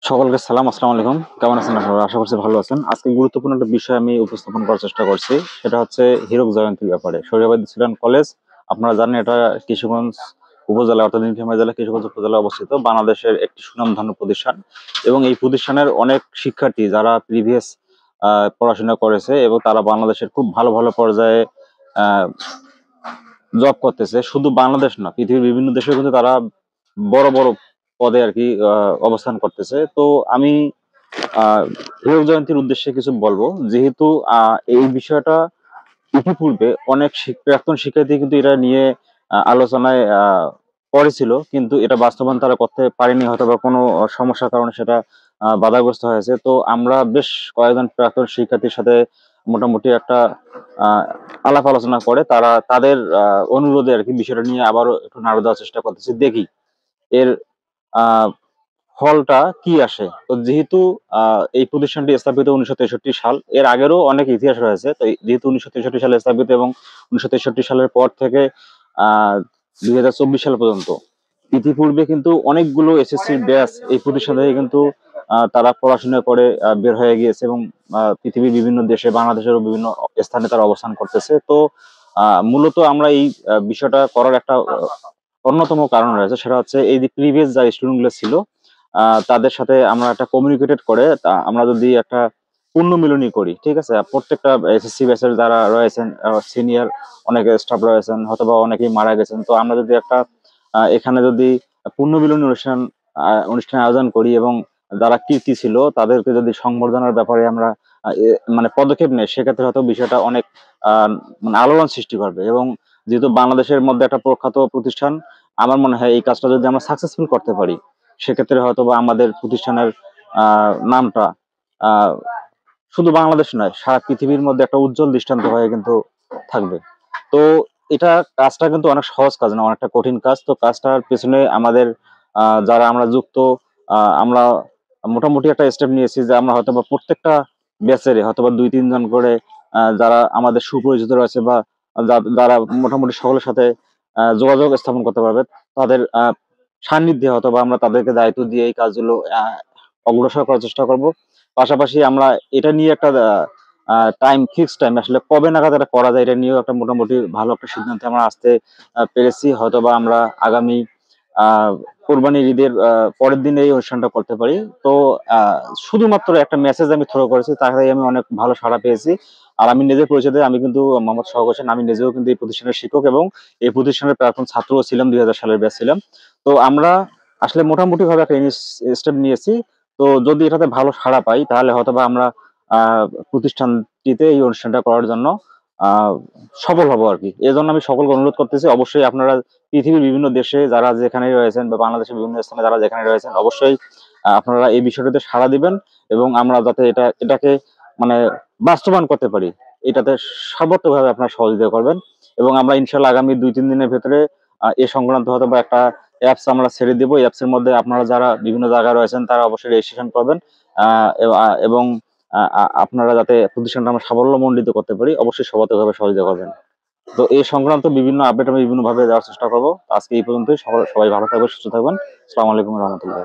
সকলকে সালাম, আসসালামু আলাইকুম। কেমন আছেন আপনারা? আশা করছি ভালো আছেন। আজকে গুরুত্বপূর্ণ একটা বিষয় আমি উপস্থাপন করার চেষ্টা করছি। সেটা হচ্ছে হীরক জয়ন্তীর ব্যাপারে। শরীয়বাদী স্টুডেন্ট কলেজ, আপনারা জানেন এটা কিশোরগঞ্জ উপজেলা অর্থাৎ নীলফামারী জেলা কিশোরগঞ্জ উপজেলায় অবস্থিত বাংলাদেশের একটি সুনামধন্য প্রতিষ্ঠান। এবং এই প্রতিষ্ঠানের অনেক শিক্ষার্থী যারা প্রিভিয়াস পড়াশোনা করেছে এবং তারা বাংলাদেশের খুব ভালো ভালো পর্যায়ে জব করতেছে। শুধু বাংলাদেশ না, পৃথিবীর বিভিন্ন দেশে কিন্তু তারা বড় বড় পদে আর কি অবস্থান করতেছে। তো আমি হীরক জয়ন্তীর উদ্দেশ্যে কিছু বলবো। যেহেতু এই বিষয়টা ইতিপূর্বে অনেক প্রাক্তন শিক্ষার্থী কিন্তু এটা নিয়ে আলোচনায় করেছিল, কিন্তু এটা বাস্তবায়ন তারা করতে পারেনি, হয়তো বা কোনো সমস্যার কারণে সেটা বাধাগ্রস্ত হয়েছে। তো আমরা বেশ কয়েকজন প্রাক্তন শিক্ষার্থীর সাথে মোটামুটি একটা আহ আলাপ আলোচনা করে তারা তাদের অনুরোধে আর কি বিষয়টা নিয়ে আবারও একটু নাড়া দেওয়ার চেষ্টা করতেছি, দেখি এর আহ ফলটা কি আসে। তো যেহেতু এই প্রতিষ্ঠানটি স্থাপিত 1963 সাল, এর আগেরও অনেক ইতিহাস রয়েছে। তো যেহেতু 1963 সালে স্থাপিত এবং 1963 সালের পর থেকে আহ 2024 সাল পর্যন্ত ইতিপূর্বে কিন্তু অনেকগুলো এসএসসি ব্যাচ এই প্রতিষ্ঠান থেকে কিন্তু তারা পড়াশোনা করে বের হয়ে গিয়েছে এবং পৃথিবীর বিভিন্ন দেশে, বাংলাদেশেরও বিভিন্ন স্থানে তারা অবস্থান করতেছে। তো মূলত আমরা এই বিষয়টা করার একটা অন্যতম কারণ রয়েছে, সেটা হচ্ছে এই যে প্রিভিয়াস যে স্টুডেন্ট গুলো ছিল তাদের সাথে আমরা একটা কমিউনিকেটেড করে আমরা যদি একটা পুনর্মিলনী করি, ঠিক আছে? প্রত্যেকটা এসএসসি ব্যাচের যারা রয়েছেন সিনিয়র অনেক স্টাফ রয়েছেন, অথবা অনেকেই মারা গেছেন। তো আমরা যদি একটা এখানে যদি পুনর্মিলনী অনুষ্ঠান আয়োজন করি এবং যারা কীর্তি ছিল তাদেরকে যদি সংবর্ধনার ব্যাপারে আমরা মানে পদক্ষেপ নেই, সেক্ষেত্রে হয়তো বিষয়টা অনেক মানে আলোড়ন সৃষ্টি করবে। এবং যেহেতু বাংলাদেশের মধ্যে একটা প্রখ্যাত প্রতিষ্ঠান, আমার মনে হয় এই কাজটা যদি আমরা সাকসেসফুল করতে পারি, সেক্ষেত্রে হয়তো বা আমাদের প্রতিষ্ঠানের নামটা আহ শুধু বাংলাদেশ নয়, সারা পৃথিবীর মধ্যে একটা উজ্জ্বল দৃষ্টান্ত হয়ে কিন্তু থাকবে। তো এটা কাজটা কিন্তু অনেক সহজ কাজ না, অনেকটা কঠিন কাজ। তো কাজটার পেছনে আমাদের যারা আমরা যুক্ত, আমরা মোটামুটি একটা স্টেপ নিয়েছি যে আমরা হয়তো বা প্রত্যেকটা ব্যাচের হয়তো বা 2-3 জন করে যারা আমাদের সুপরিচিত রয়েছে বা যারা মোটামুটি সকলের সাথে যোগাযোগ স্থাপন করতে পারবে, তাদের সান্নিধ্যে হয়তো বা আমরা তাদেরকে দায়িত্ব দিয়ে এই কাজগুলো অগ্রসর করার চেষ্টা করব। পাশাপাশি আমরা এটা নিয়ে একটা ফিক্সড টাইম আসলে কবে নাগাদ এটা করা যায়, এটা নিয়েও একটা মোটামুটি ভালো একটা সিদ্ধান্তে আমরা আসতে পেরেছি। হয়তোবা আমরা আগামী আহ কোরবানির ঈদের পরের দিন এই অনুষ্ঠানটা করতে পারি। তো আহ শুধুমাত্র একটা মেসেজ আমি থ্রো করেছি, তাই আমি অনেক ভালো সাড়া পেয়েছি। আর আমি নিজের পরিচয় দিই, আমি কিন্তু মোহাম্মদ সোহাগ হোসেন। আমি নিজেও কিন্তু এই প্রতিষ্ঠানের শিক্ষক এবং এই প্রতিষ্ঠানের প্রাক্তন ছাত্রও ছিলাম, 2000 সালের ব্যাচ ছিলাম। তো আমরা আসলে মোটামুটি ভাবে একটা স্টেপ নিয়েছি। তো যদি এটাতে ভালো সাড়া পাই, তাহলে হয়তোবা আমরা প্রতিষ্ঠানটিতে এই অনুষ্ঠানটা করার জন্য আহ সফল হবো আর কি। এজন্য আমি সকলকে অনুরোধ করতেছি, অবশ্যই আপনারা পৃথিবীর বিভিন্ন দেশে যারা যেখানে রয়েছেন বা বাংলাদেশের বিভিন্ন স্থানে যারা যেখানে রয়েছেন, অবশ্যই আপনারা এই বিষয়টাতে সাড়া দিবেন এবং আমরা যাতে এটাকে মানে বাস্তবায়ন করতে পারি, এটাতে সর্বোত্তভাবে আপনারা সহযোগিতা করবেন। এবং আমরা ইনশাল্লাহ আগামী 2-3 দিনের ভেতরে এ সংক্রান্ত হয়তো বা একটা অ্যাপস আমরা ছেড়ে দিব। এই অ্যাপসের মধ্যে আপনারা যারা বিভিন্ন জায়গায় রয়েছেন তারা অবশ্যই রেজিস্ট্রেশন করবেন এবং আপনারা যাতে প্রতিষ্ঠানটা আমরা সাফল্যমণ্ডিত করতে পারি, অবশ্যই সর্বাত্মকভাবে সহযোগিতা করবেন। তো এই সংক্রান্ত বিভিন্ন আপডেট আমি বিভিন্ন ভাবে দেওয়ার চেষ্টা করবো। আজকে এই পর্যন্তই। সবাই ভালো থাকবেন, সুস্থ থাকবেন। আসসালামু আলাইকুম রহমতুল্লাহ।